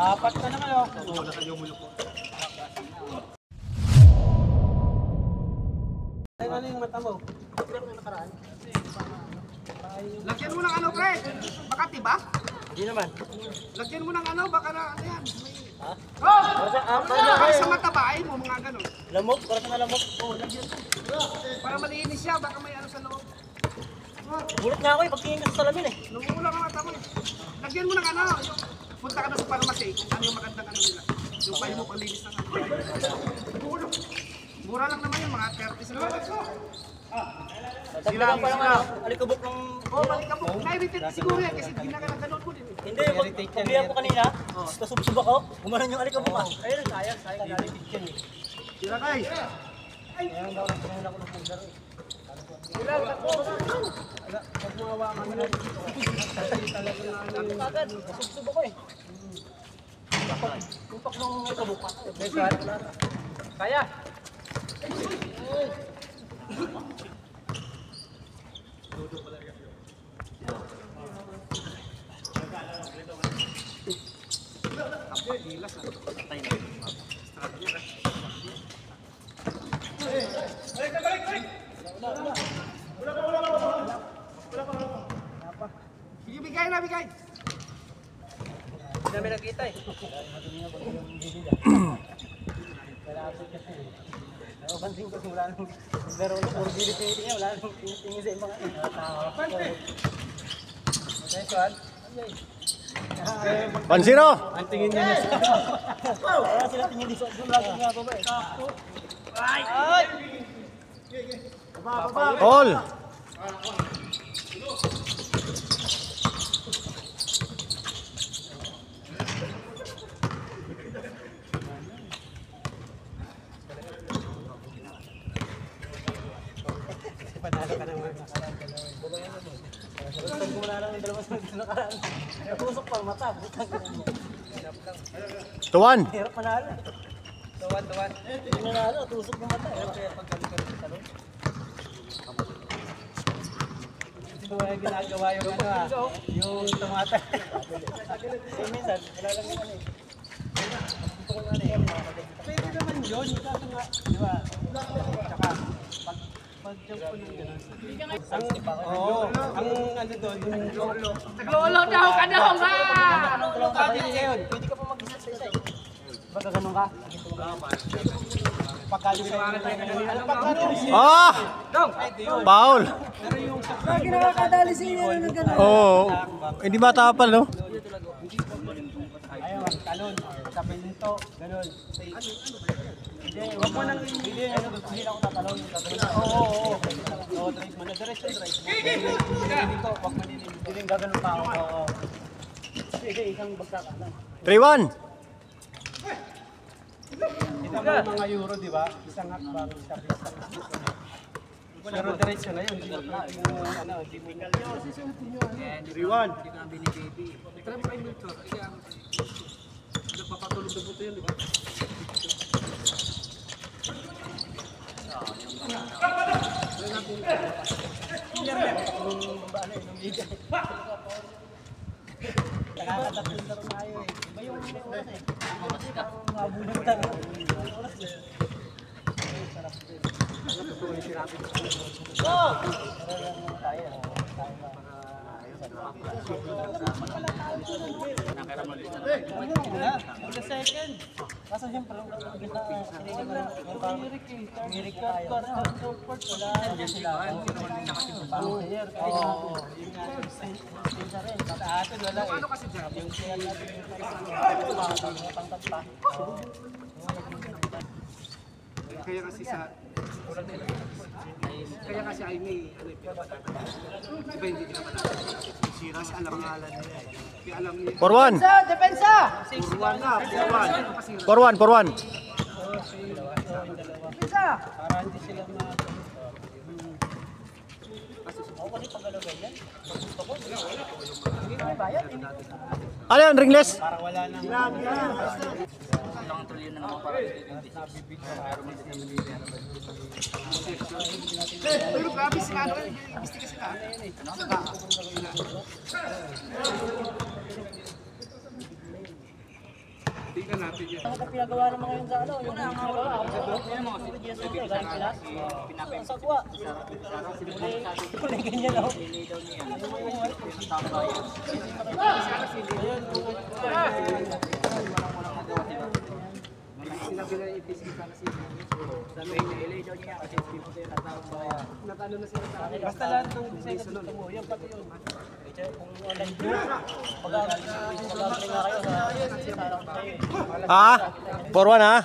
Apat na naman oh. Oo, nakagumulok ko. Ano yung mata mo? Lagyan mo ng ano, pre? Baka tiba? Hindi naman. Lagyan mo ng ano, baka na ano yan. Ha? Oh! Para Sa mata ba? Ay mo, mga ganun. lamok, para sa lamok. Oh, lagyan. Para malinis siya, baka may ano sa loob. Gulat nga ako eh, pagtingin ko sa salamin eh. Namumula ka mata mo eh. Lagyan mo ng ano, yung punta ka na sa pharmacy. Ano yung magandang ano nila? Yung payo mo, panlinis ng ano. Mura lang naman yun, mga 30 sa loob. Sila parang alikabok ng... Oh, balik ka po. Na-irritate siguro yan kasi ginagano'n ko din eh. Hindi, paglihan ko kanina, kasubsub ako, gumanon yung alikabok ah. Ayun, sayang galit yan eh. Sila kay. Ayun daw, nagpahal ako ng pulgar eh. Sila, takbo. Pag mawakan mo lang. Agad, kasubsub ako eh. Tupak ng alikabok pa. Kaya. Sige, bigay na, bigay. Hindi namin nakita eh. Napansin ko wala nang pero affordability niya wala nang tingin sa mga tao. Pansino? Ang tingin niya sa. Wala sila tingin dito sa lagi nga baba eh. Ay! Ay! All. Panalo ka naman. Pag wala lang yung dalawa sa nakaraan. Natusok pa ang mata. Tuwan. Hirap manalo. Tuwan. Hindi nanalo, tusok ng mata. Hirap kaya pagkalikan sa talon. Ito ay ginagawa yung ano ah. Yung tumata. Eh minsan, wala lang yung ano eh. Gusto ko na ano eh. Pwede naman yun. Kaso nga, di ba? Tsaka, pag-jump ko ng gano'n. Ang ano doon, yung lolo. Naglolo daw ka daw, ha! Pwede ngayon, pwede ka pa mag-isa sa isa eh. Baga ganun ka? Pagkalimutan tayo na ano pagkalimutan. Ah! Paul. Lagi nakakadali sa inyo na gano'n. Oo. Hindi matapal, no? Ayaw, talon. Tapos nito, ganun. Hindi, wag mo nang hindi ako tatalon. Oo. Oo, drive mo na. Diretso, drive. Hindi ko, wag mo hindi gaganon pa ako. Oo. Sige, isang bagsak ka lang. 3-1. Kita mo yung mga euro, di ba? Isang hakbang, isa pista. Pero diretso na yun. Hindi mo ano, hindi mo Hindi ka binibaby. Try mo kayo dito. Nagpapatulog na buto yun, di ba? Nakakatatlong laro tayo eh. Iba yung oras eh. Mabulong tayo. Oras eh. Sarap din. Go! Tayo. The second. Kaso siyempre, Mirik tayo. Wala sila. Player. Oo. Atin wala eh. Ano kasi dyan? Yung kaya natin yung pangtagpa. Kaya kasi sa... Kaya kasi ay may... Iba hindi nila manalo. Kasi alam nga alam nila eh. Kaya alam niya. 4-1. Depensa! 4-1 na, 4-1. 4-1. Depensa! Para hindi sila ma... Ako kasi pag-alaw ganyan. Gusto ko. Hindi na may bayad. Ano yan, ringless? Para wala nang... Ilang trilyon na naman para Pero grabe sila, ano kayo, gusto ka sila. Tingnan natin yan. Ano pa pinagawa ng mga yun sa ano? Yung pinagawa. Yan mga Galing sila. pinapay. Ang sagwa. Kulay ganyan ako. Sili daw niya. Pinatambay. Sinabi na ipisip ka na sila. Sabi na ilay daw niya kasi ipisip ko natambay. Natalo na sila sa akin. Basta lahat ng design na gusto mo, yan pati yun. Kung online view, pag-apply nga kayo sa sarang kayo eh. Ha? 4-1 ha?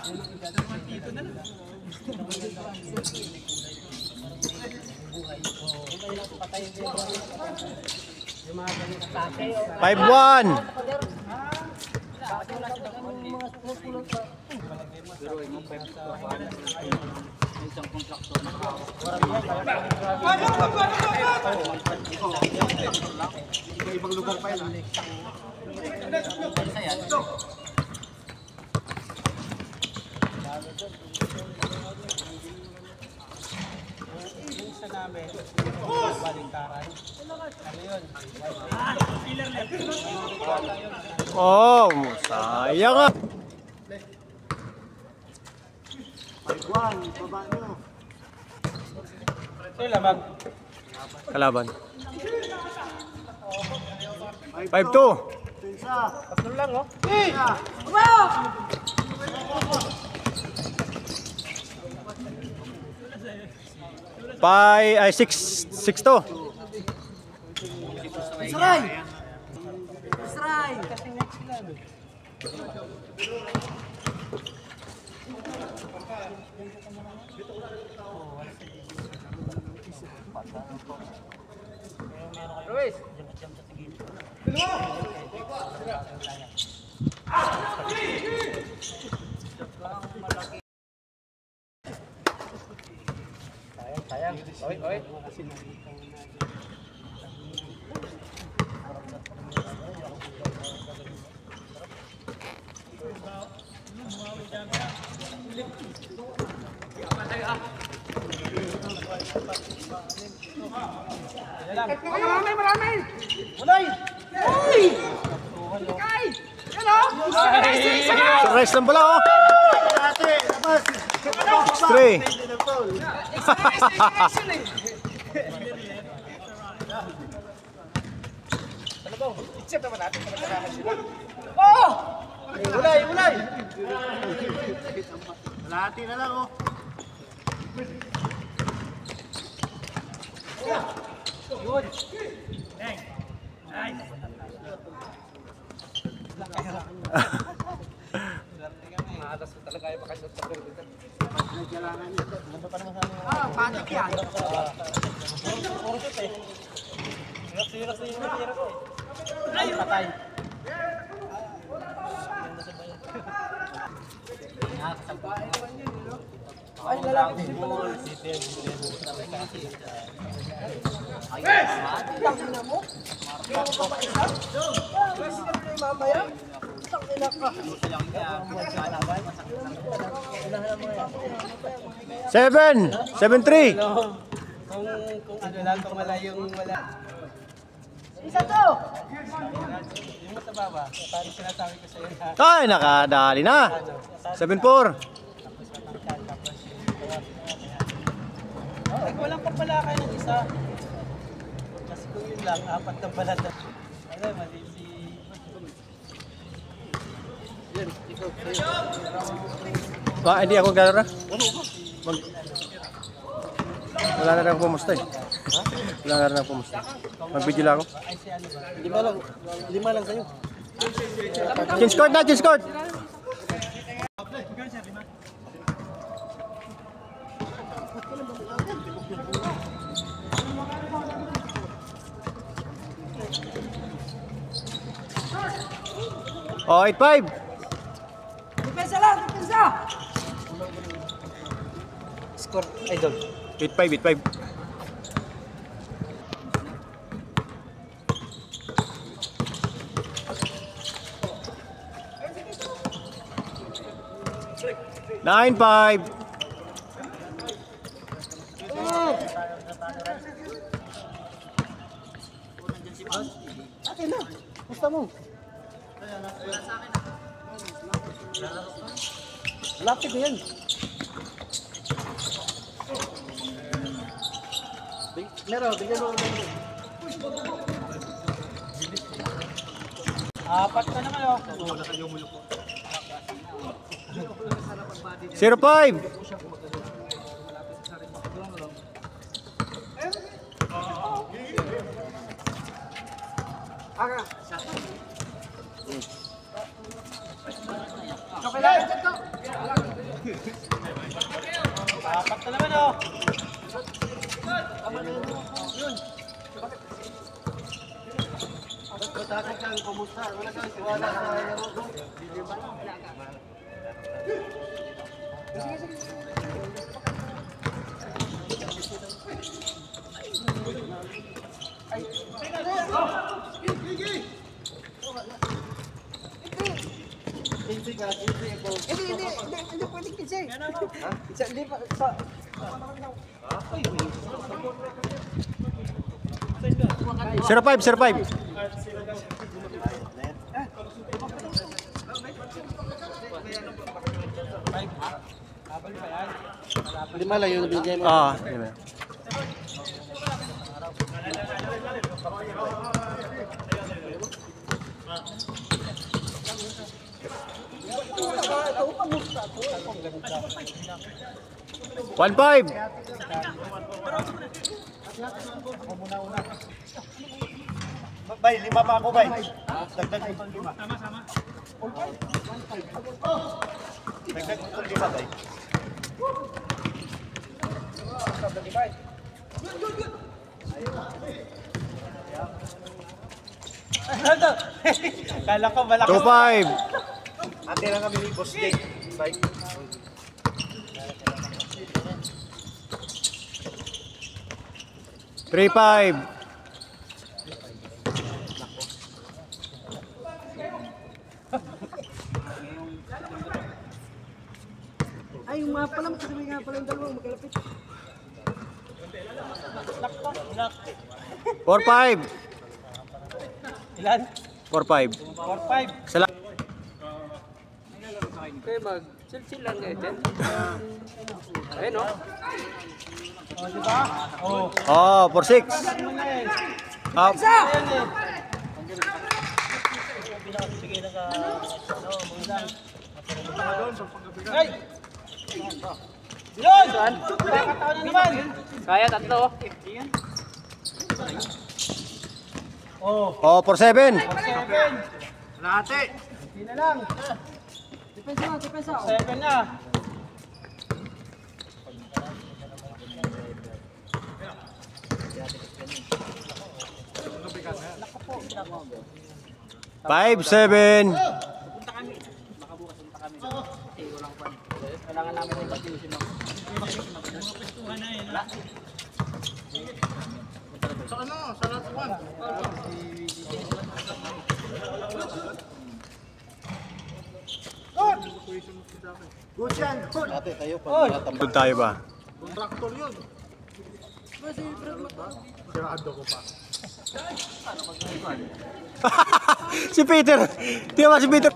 Yung mga ganyan na tatay, 5-1. Pero yung 5 isang kontraktor na Ibang lugar pa yan. yung isa namin, baliktaran. Ano yun? Oh, sayang ah. 5-1, baba nyo. So, lamag. Kalaban. 5-2. Tensa. Tatlo lang, oh. Ay 6-2. Isray! Isray! Kasi next sila, no? Luis! Sayang. Oy, oy. Marami, marami. Mulay! Kay! Hello? Surprise lang pala oh. Stray. Check naman natin. Mulay! Mulay! Lahati na lang oh. Yun! Maatas ko talaga yung pakasot sa pero dito. Ah, patik yan. Puro shoot eh. Sirak na yung natira ko eh. Ay, patay. Ay, lalaki din pala. Tangina mo? Mamaya? Tangina ka. 7-3. Kung ano lang, kung wala yung wala. Isa to! Yung sa baba, parang sinasabi ko sa'yo na. Ay, nakadali na. 7-4. Ay, walang papalakay ng isa. Kasi kung yun lang, 4 na balat. Ano, mali si... Hindi ako galera. Wala na rin pumusta eh. Wala na rin pumusta. Mag-video lang ako. Ay, si ano ba? 5 lang sa'yo. Change court na, change court. Oh, 8-5. Depensa lang! Depensa! Score, idol. 8-5, 8-5. Nine, 5. Akin na. Gusto mo? Lapit na yan. Meron, bigyan mo. Apat na naman oh. 0-5. Apat na naman oh. Hindi pwedeng kinsa eh. Hindi pa, sa... 0-5. Hindi malayo na binigay mo. Diba? One five. Bay, 5 pa ako, bay. Dagdag mo itong 5. Dagdag mo itong 5, bay. Kala ko malaki. 2-5. Ate lang kami ni Boss Jake. Bye. Three five. Ay, yung mga pala, kasi may nga pala yung dalawang magkalapit. 4-5. Ilan? 4-5. 4-5. Sala. Kayo mag-chill lang kayo dyan. Ayun no? O, di ba? O. Oh, 4-6. Ano na yan? Up. Ayan eh. Pinakabigay na ka, mga Ay! Yun! Kakataon na naman! Kaya tatlo. Oh, Oh, 4-7. 7. Late. Hindi na lang. Depensa. 7 na. Five, 7. Kailangan namin yung pag-iusin mo. Doon tayo ba? Si Peter. Tingnan mo si Peter.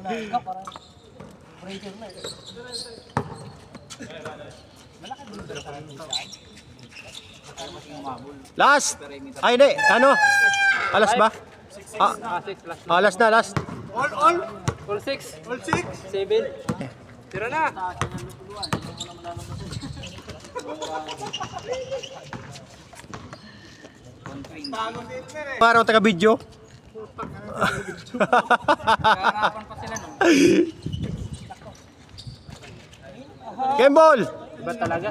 Last. Ay, hindi. Ano? Alas ba? Last na, last. All 6. 7. Tira na. Parang taga-video. Harapan pa sila no. Kembol. Iba talaga.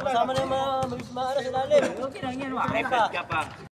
Kasama na yung mga maaras sa lalim. Okay lang yan. Repot ka pa.